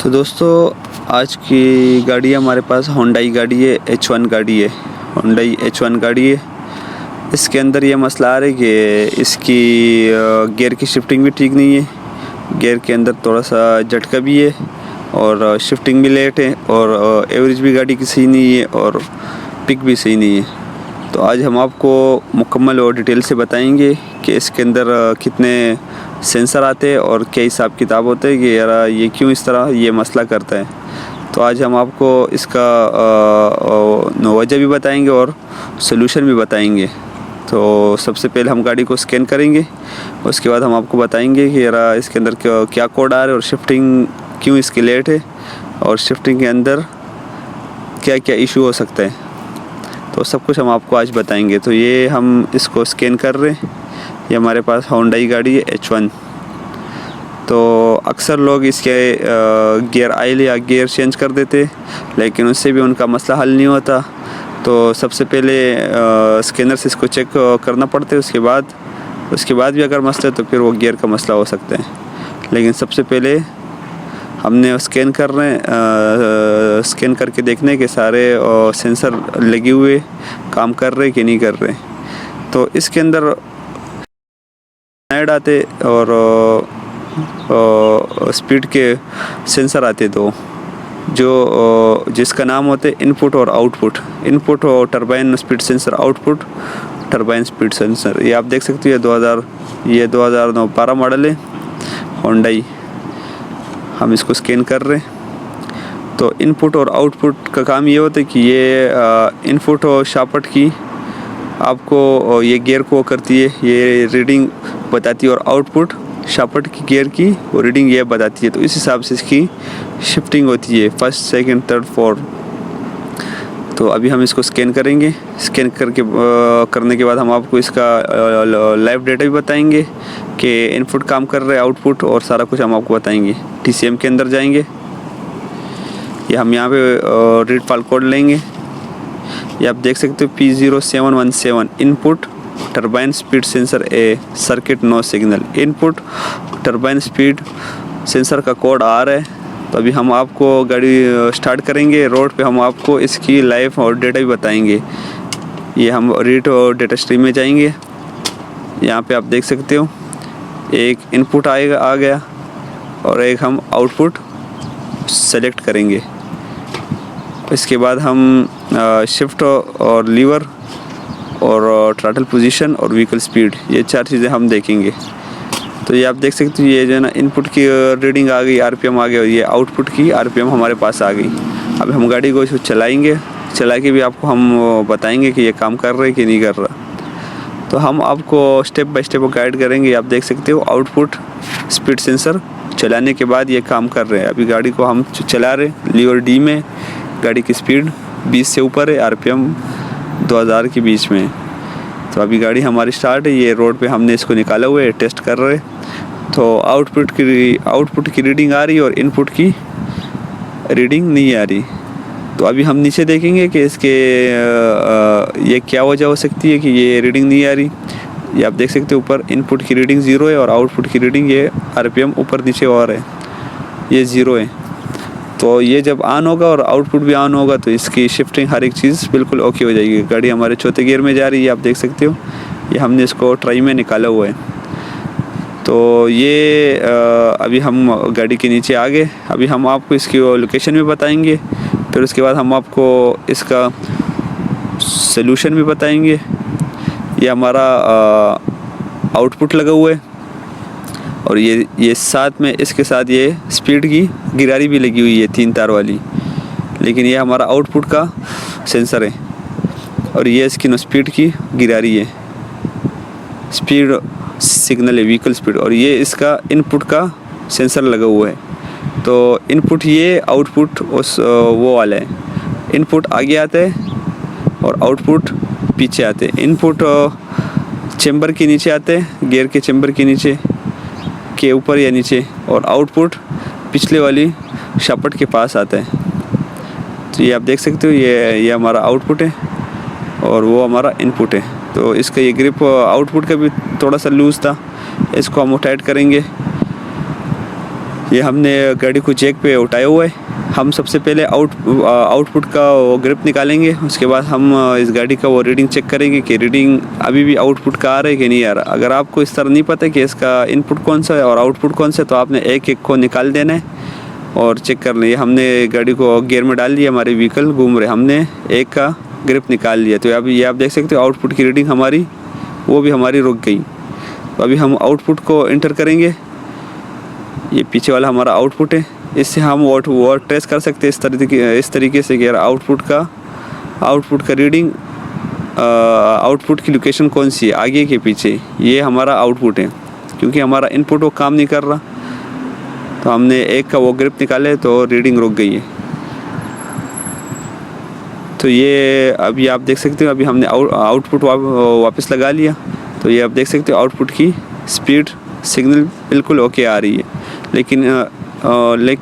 तो दोस्तों आज की गाड़ी हमारे पास होंडाई गाड़ी है, H1 गाड़ी है, होंडाई H1 गाड़ी है। इसके अंदर ये मसला आ रहा है कि इसकी गियर की शिफ्टिंग भी ठीक नहीं है, गियर के अंदर थोड़ा सा झटका भी है और शिफ्टिंग भी लेट है और एवरेज भी गाड़ी की सही नहीं है और पिक भी सही नहीं है। तो आज हम आपको मुकम्मल और डिटेल से बताएंगे कि इसके अंदर कितने सेंसर आते हैं और क्या हिसाब किताब होते हैं कि यार ये क्यों इस तरह ये मसला करता है। तो आज हम आपको इसका वजह भी बताएंगे और सलूशन भी बताएंगे। तो सबसे पहले हम गाड़ी को स्कैन करेंगे, उसके बाद हम आपको बताएंगे कि यार इसके अंदर क्या कोड आ रहा है और शिफ्टिंग क्यों इसकी लेट है और शिफ्टिंग के अंदर क्या क्या इशू हो सकता है। तो सब कुछ हम आपको आज बताएंगे। तो ये हम इसको स्कैन कर रहे हैं, ये हमारे पास होंडाई गाड़ी है H1। तो अक्सर लोग इसके गियर ऑयल या गियर चेंज कर देते, लेकिन उससे भी उनका मसला हल नहीं होता। तो सबसे पहले स्कैनर से इसको चेक करना पड़ता है, उसके बाद भी अगर मसला है तो फिर वो गियर का मसला हो सकता है। लेकिन सबसे पहले हमने स्कैन कर रहे हैं, स्कैन करके देखने के सारे सेंसर लगे हुए काम कर रहे कि नहीं कर रहे। तो इसके अंदर ऐड आते और स्पीड के सेंसर आते दो, जो जिसका नाम होते इनपुट और आउटपुट। इनपुट और turbine speed sensor, output turbine speed sensor. ये आप देख सकते हो ये 2012 मॉडल है होंडाई। हम इसको स्कैन कर रहे हैं। तो इनपुट और आउटपुट का काम ये होता है कि ये इनपुट और शाफ्ट की आपको ये गियर को करती है, ये रीडिंग बताती है, और आउटपुट शाफ्ट की गियर की वो रीडिंग ये बताती है। तो इस हिसाब से इसकी शिफ्टिंग होती है, फर्स्ट सेकंड थर्ड फोर्थ। तो अभी हम इसको स्कैन करेंगे, स्कैन करने के बाद हम आपको इसका लाइव डेटा भी बताएंगे कि इनपुट काम कर रहे हैं, आउटपुट और सारा कुछ हम आपको बताएंगे। TCM के अंदर जाएंगे, ये हम यहाँ पे रीड फाइल कोड लेंगे। ये आप देख सकते हो P0717 input turbine speed sensor A circuit no signal. Input turbine speed sensor का कोड आ रहा है। तो अभी हम आपको गाड़ी स्टार्ट करेंगे, रोड पे हम आपको इसकी लाइव और डेटा भी बताएंगे। ये हम रीड और डेटा स्ट्रीम में जाएंगे, यहाँ पे आप देख सकते हो एक इनपुट आ गया और एक हम आउटपुट सेलेक्ट करेंगे। इसके बाद हम शिफ्ट और लीवर और थ्रॉटल पोजीशन और व्हीकल स्पीड, ये चार चीज़ें हम देखेंगे। तो ये आप देख सकते हो ये जो है ना इनपुट की रीडिंग आ गई, RPM आ गया, और ये आउटपुट की RPM हमारे पास आ गई। अब हम गाड़ी को चलाएंगे, चला के भी आपको हम बताएंगे कि ये काम कर रहा है कि नहीं कर रहा। तो हम आपको स्टेप बाय स्टेप गाइड करेंगे। आप देख सकते हो आउटपुट स्पीड सेंसर चलाने के बाद ये काम कर रहे हैं। अभी गाड़ी को हम चला रहे, लीवर D में गाड़ी की स्पीड 20 से ऊपर है, RPM 2000 के बीच में। तो अभी गाड़ी हमारी स्टार्ट है, ये रोड पे हमने इसको निकाला हुआ है, टेस्ट कर रहे। तो आउटपुट की रीडिंग आ रही है और इनपुट की रीडिंग नहीं आ रही। तो अभी हम नीचे देखेंगे कि इसके ये क्या वजह हो सकती है कि ये रीडिंग नहीं आ रही। ये आप देख सकते हो ऊपर इनपुट की रीडिंग 0 है और आउटपुट की रीडिंग ये RPM ऊपर नीचे और है, ये 0 है। तो ये जब ऑन होगा और आउटपुट भी ऑन होगा तो इसकी शिफ्टिंग हर एक चीज़ बिल्कुल ओके हो जाएगी। गाड़ी हमारे चौथे गियर में जा रही है, आप देख सकते हो, ये हमने इसको ट्राई में निकाला हुआ है। तो ये अभी हम गाड़ी के नीचे आ गए। अभी हम आपको इसकी लोकेशन भी बताएंगे, फिर उसके बाद हम आपको इसका सलूशन भी बताएंगे। ये हमारा आउटपुट लगा हुआ है और ये साथ में इसके साथ ये स्पीड की गिरारी भी लगी हुई है 3 तार वाली, लेकिन ये हमारा आउटपुट का सेंसर है और ये इसकी स्पीड की गिरारी है, स्पीड सिग्नल है, व्हीकल स्पीड, और ये इसका इनपुट का सेंसर लगा हुआ है। तो इनपुट ये, आउटपुट उस वो वाला है। इनपुट आगे आता है और आउटपुट पीछे आते हैं। इनपुट चेंबर के नीचे आते हैं, गियर के चेंबर के नीचे के ऊपर या नीचे, और आउटपुट पिछले वाली शाफ्ट के पास आता है। तो ये आप देख सकते हो ये हमारा आउटपुट है और वो हमारा इनपुट है। तो इसका ये ग्रिप आउटपुट का भी थोड़ा सा लूज़ था, इसको हम टाइट करेंगे। ये हमने गाड़ी को जैक पे उठाया हुआ है। हम सबसे पहले आउटपुट का वो ग्रिप निकालेंगे, उसके बाद हम इस गाड़ी का वो रीडिंग चेक करेंगे कि रीडिंग अभी भी आउटपुट का आ रहा है कि नहीं आ रहा। अगर आपको इस तरह नहीं पता कि इसका इनपुट कौन सा है और आउटपुट कौन सा है, तो आपने एक एक को निकाल देना है और चेक कर लें। हमने गाड़ी को गियर में डाल दिया, हमारे व्हीकल घूम रहे, हमने एक का ग्रिप निकाल लिया। तो अभी ये आप देख सकते हो आउटपुट की रीडिंग हमारी वो भी हमारी रुक गई। तो अभी हम आउटपुट को एंटर करेंगे। ये पीछे वाला हमारा आउटपुट है, इससे हम वो ट्रेस कर सकते हैं इस तरीके से कि यार आउटपुट का रीडिंग, आउटपुट की लोकेशन कौन सी है, आगे के पीछे, ये हमारा आउटपुट है। क्योंकि हमारा इनपुट वो काम नहीं कर रहा, तो हमने एक का वो ग्रिप निकाले तो रीडिंग रुक गई है। तो ये अभी आप देख सकते हो, अभी हमने आउटपुट वापस लगा लिया। तो ये आप देख सकते हो आउटपुट की स्पीड सिग्नल बिल्कुल ओके आ रही है, लेकिन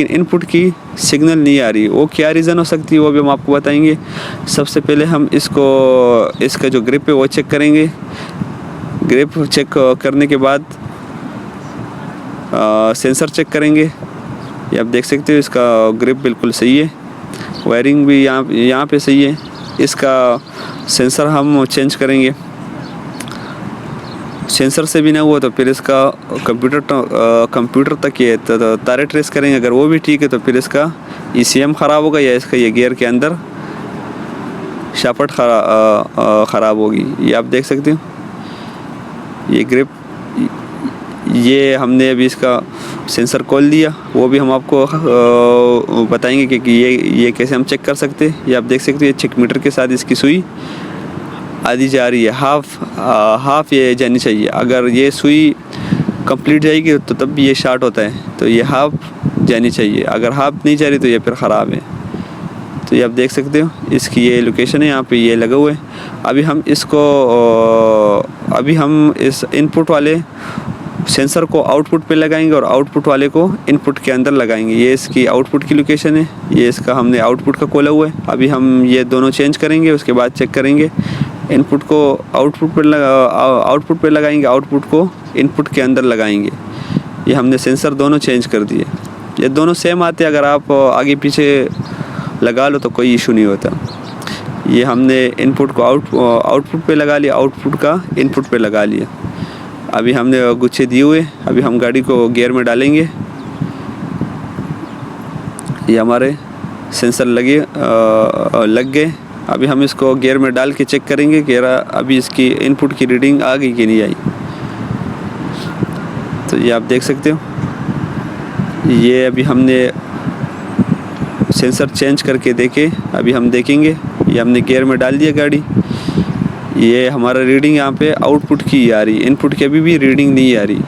इनपुट की सिग्नल नहीं आ रही। वो क्या रीज़न हो सकती है वो भी हम आपको बताएंगे। सबसे पहले हम इसका जो ग्रिप है वो चेक करेंगे। ग्रिप चेक करने के बाद सेंसर चेक करेंगे। ये आप देख सकते हो इसका ग्रिप बिल्कुल सही है, वायरिंग भी यहाँ पे सही है। इसका सेंसर हम चेंज करेंगे। सेंसर से भी ना हुआ तो फिर इसका कंप्यूटर तक ये तारे ट्रेस करेंगे। अगर वो भी ठीक है तो फिर इसका ECM ख़राब होगा या इसका ये गियर के अंदर शाफ्ट ख़राब होगी। ये आप देख सकते हो ये ग्रिप, ये हमने अभी इसका सेंसर खोल दिया, वो भी हम आपको बताएंगे कि ये कैसे हम चेक कर सकते हैं। ये आप देख सकते हो ये चेक मीटर के साथ इसकी सुई आधी जा रही है, हाफ ये जानी चाहिए। अगर ये सुई कंप्लीट जाएगी तो तब भी ये शार्ट होता है, तो ये हाफ जानी चाहिए। अगर हाफ नहीं जा रही तो ये फिर ख़राब है। तो ये आप देख सकते हो इसकी ये लोकेशन है, यहाँ पे ये लगा हुआ है। अभी हम इस इनपुट वाले सेंसर को आउटपुट पे लगाएंगे और आउटपुट वाले को इनपुट के अंदर लगाएंगे। ये इसकी आउटपुट की लोकेशन है, ये इसका हमने आउटपुट का खोला हुआ है। अभी हम ये दोनों चेंज करेंगे, उसके बाद चेक करेंगे। इनपुट को आउटपुट पे लगाएंगे, आउटपुट को इनपुट के अंदर लगाएंगे। ये हमने सेंसर दोनों चेंज कर दिए। ये दोनों सेम आते हैं, अगर आप आगे पीछे लगा लो तो कोई इशू नहीं होता। ये हमने इनपुट को आउटपुट पे लगा लिया, आउटपुट का इनपुट पे लगा लिया। अभी हमने गुच्छे दिए हुए, अभी हम गाड़ी को गियर में डालेंगे। ये हमारे सेंसर लग गए। अभी हम इसको गियर में डाल के चेक करेंगे कि अभी इसकी इनपुट की रीडिंग आ गई कि नहीं आई। तो ये आप देख सकते हो, ये अभी हमने सेंसर चेंज करके देखे। अभी हम देखेंगे, ये हमने गियर में डाल दिया गाड़ी। ये हमारा रीडिंग यहाँ पे आउटपुट की आ रही, इनपुट की अभी भी रीडिंग नहीं आ रही।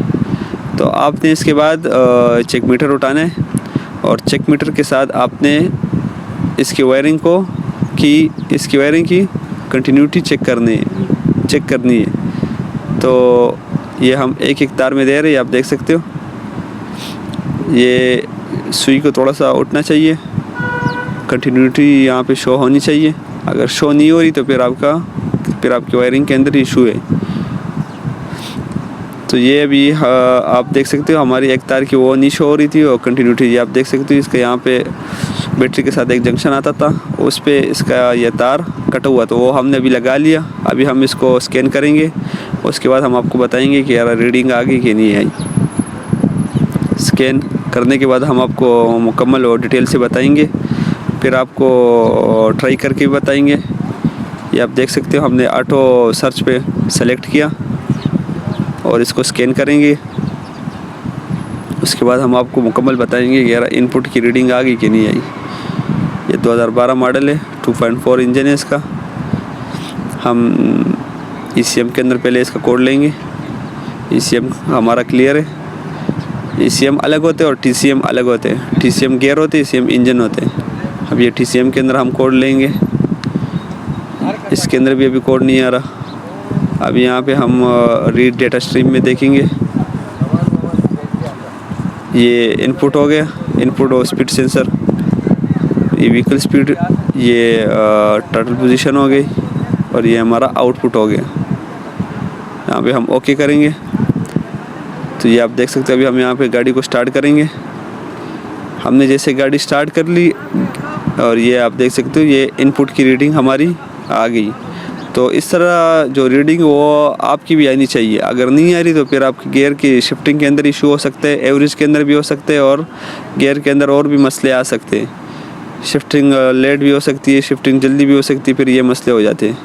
तो आपने इसके बाद चेक मीटर उठाना है और चेक मीटर के साथ आपने इसकी वायरिंग की कंटिन्यूटी चेक करनी है। तो ये हम एक एक तार में दे रहे हैं, आप देख सकते हो। ये सुई को थोड़ा सा उठना चाहिए, कंटिन्यूटी यहाँ पे शो होनी चाहिए। अगर शो नहीं हो रही तो फिर आपकी वायरिंग के अंदर इशू है। तो ये अभी आप देख सकते हो हमारी एक तार की वो नहीं शो हो रही थी और कंटिन्यूटी, ये आप देख सकते हो। इसका यहाँ पे बैटरी के साथ एक जंक्शन आता था, उस पे इसका ये तार कटा हुआ, तो वो हमने अभी लगा लिया। अभी हम इसको स्कैन करेंगे, उसके बाद हम आपको बताएंगे कि यार रीडिंग आ गई कि नहीं आई। स्कैन करने के बाद हम आपको मुकम्मल और डिटेल से बताएंगे, फिर आपको ट्राई करके भी बताएंगे। ये आप देख सकते हो हमने ऑटो सर्च पे सेलेक्ट किया और इसको स्कैन करेंगे। उसके बाद हम आपको मुकम्मल बताएंगे कि यार इनपुट की रीडिंग आ गई कि नहीं आई। ये 2012 मॉडल है, 2.4 इंजन है इसका। हम ECM के अंदर पहले इसका कोड लेंगे। ECM हमारा क्लियर है। ECM अलग होते हैं और TCM अलग होते हैं। TCM गियर होते हैं, ECM इंजन होते हैं। अब ये TCM के अंदर हम कोड लेंगे, इसके अंदर भी अभी कोड नहीं आ रहा। अब यहाँ पे हम रीड डेटा स्ट्रीम में देखेंगे। ये इनपुट हो गया, इनपुट और स्पीड सेंसर, ये व्हीकल स्पीड, ये टोटल पोजीशन हो गई और ये हमारा आउटपुट हो गया। यहाँ पे हम ओके करेंगे। तो ये आप देख सकते हैं अभी हम यहाँ पे गाड़ी को स्टार्ट करेंगे। हमने जैसे गाड़ी स्टार्ट कर ली और ये आप देख सकते हो ये इनपुट की रीडिंग हमारी आ गई। तो इस तरह जो रीडिंग वो आपकी भी आनी चाहिए। अगर नहीं आ रही तो फिर आपके गियर की शिफ्टिंग के अंदर इशू हो सकते हैं, एवरेज के अंदर भी हो सकते हैं और गियर के अंदर और भी मसले आ सकते हैं। शिफ्टिंग लेट भी हो सकती है, शिफ्टिंग जल्दी भी हो सकती है, फिर ये मसले हो जाते हैं।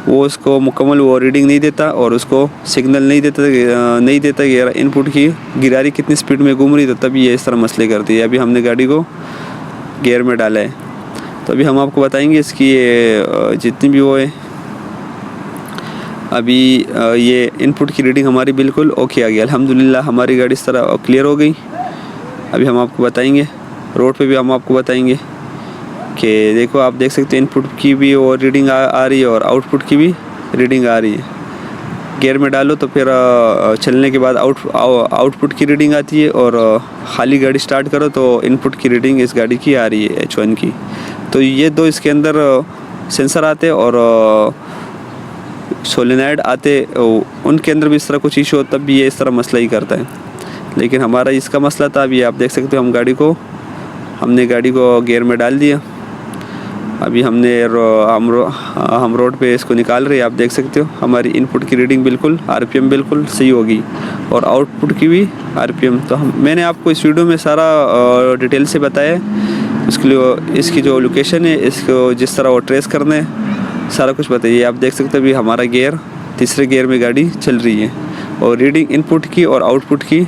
वो उसको मुकम्मल वो रीडिंग नहीं देता और उसको सिग्नल नहीं देता गियर इनपुट की गिरारी कितनी स्पीड में घूम रही, तो तभी ये इस तरह मसले करती है। अभी हमने गाड़ी को गियर में डाला है तो अभी हम आपको बताएंगे इसकी जितनी भी वो है। अभी ये इनपुट की रीडिंग हमारी बिल्कुल ओके आ गई, अल्हम्दुलिल्लाह हमारी गाड़ी इस तरह क्लियर हो गई। अभी हम आपको बताएंगे, रोड पे भी हम आपको बताएंगे कि देखो आप देख सकते हैं इनपुट की भी वो रीडिंग आ रही है और आउटपुट की भी रीडिंग आ रही है। गियर में डालो तो फिर चलने के बाद आउटपुट की रीडिंग आती है और खाली गाड़ी स्टार्ट करो तो इनपुट की रीडिंग इस गाड़ी की आ रही है H1 की। तो ये दो इसके अंदर सेंसर आते और सोलेनाइड आते, उनके अंदर भी इस तरह कुछ इशू हो तब भी ये इस तरह मसला ही करता है। लेकिन हमारा इसका मसला था। अभी आप देख सकते हो हमने गाड़ी को गियर में डाल दिया। अभी हम रोड पे इसको निकाल रहे हैं। आप देख सकते हो हमारी इनपुट की रीडिंग बिल्कुल RPM बिल्कुल सही होगी और आउटपुट की भी RPM। तो मैंने आपको इस वीडियो में सारा डिटेल से बताया है। इसके लिए इसकी जो लोकेशन है, इसको जिस तरह वो ट्रेस करना है, सारा कुछ बताइए। आप देख सकते हो अभी हमारा गियर तीसरे गियर में गाड़ी चल रही है और रीडिंग इनपुट की और आउटपुट की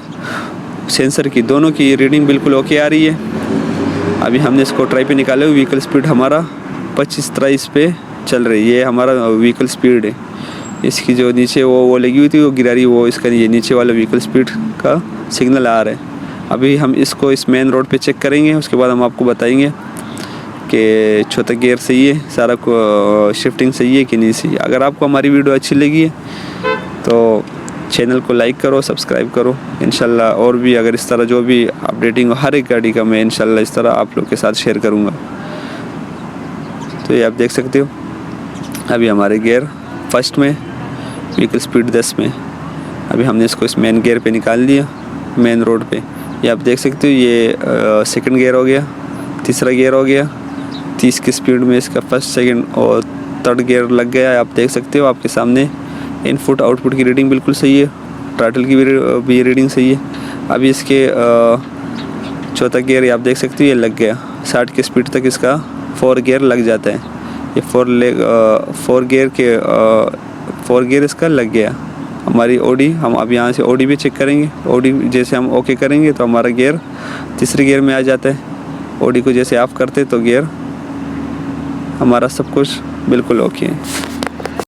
सेंसर की दोनों की रीडिंग बिल्कुल ओके आ रही है। अभी हमने इसको ट्राई पे निकाले, व्हीकल स्पीड हमारा 25-23 पे चल रही है। ये हमारा व्हीकल स्पीड है। इसकी जो नीचे वो लगी हुई थी वो गिरारी, वो इसका ये नीचे वाला व्हीकल स्पीड का सिग्नल आ रहा है। अभी हम इसको इस मेन रोड पे चेक करेंगे, उसके बाद हम आपको बताएंगे कि चौथा गियर सही है, सारा को शिफ्टिंग सही है कि नहीं सही है। अगर आपको हमारी वीडियो अच्छी लगी है तो चैनल को लाइक करो, सब्सक्राइब करो इंशाल्लाह। और भी अगर इस तरह जो भी अपडेटिंग हो हर एक गाड़ी का मैं इंशाल्लाह इस तरह आप लोग के साथ शेयर करूँगा। तो ये आप देख सकते हो अभी हमारे गियर फर्स्ट में, व्हीकल स्पीड 10 में। अभी हमने इसको इस मेन गियर पे निकाल दिया मेन रोड पे। ये आप देख सकते हो ये सेकंड गियर हो गया, तीसरा गियर हो गया। 30 की स्पीड में इसका फर्स्ट, सेकंड और थर्ड गियर लग गया है। आप देख सकते हो आपके सामने इनपुट आउटपुट की रीडिंग बिल्कुल सही है, थ्रॉटल की भी रीडिंग सही है। अभी इसके चौथा गियर आप देख सकते हो ये लग गया। 60 की स्पीड तक इसका 4 गियर लग जाता है। ये 4 गियर इसका लग गया। हमारी ओडी, हम अब यहाँ से ओडी भी चेक करेंगे। ओडी जैसे हम ओके करेंगे तो हमारा गियर तीसरे गियर में आ जाता है। ओडी को जैसे ऑफ करते तो गियर हमारा सब कुछ बिल्कुल ओके है।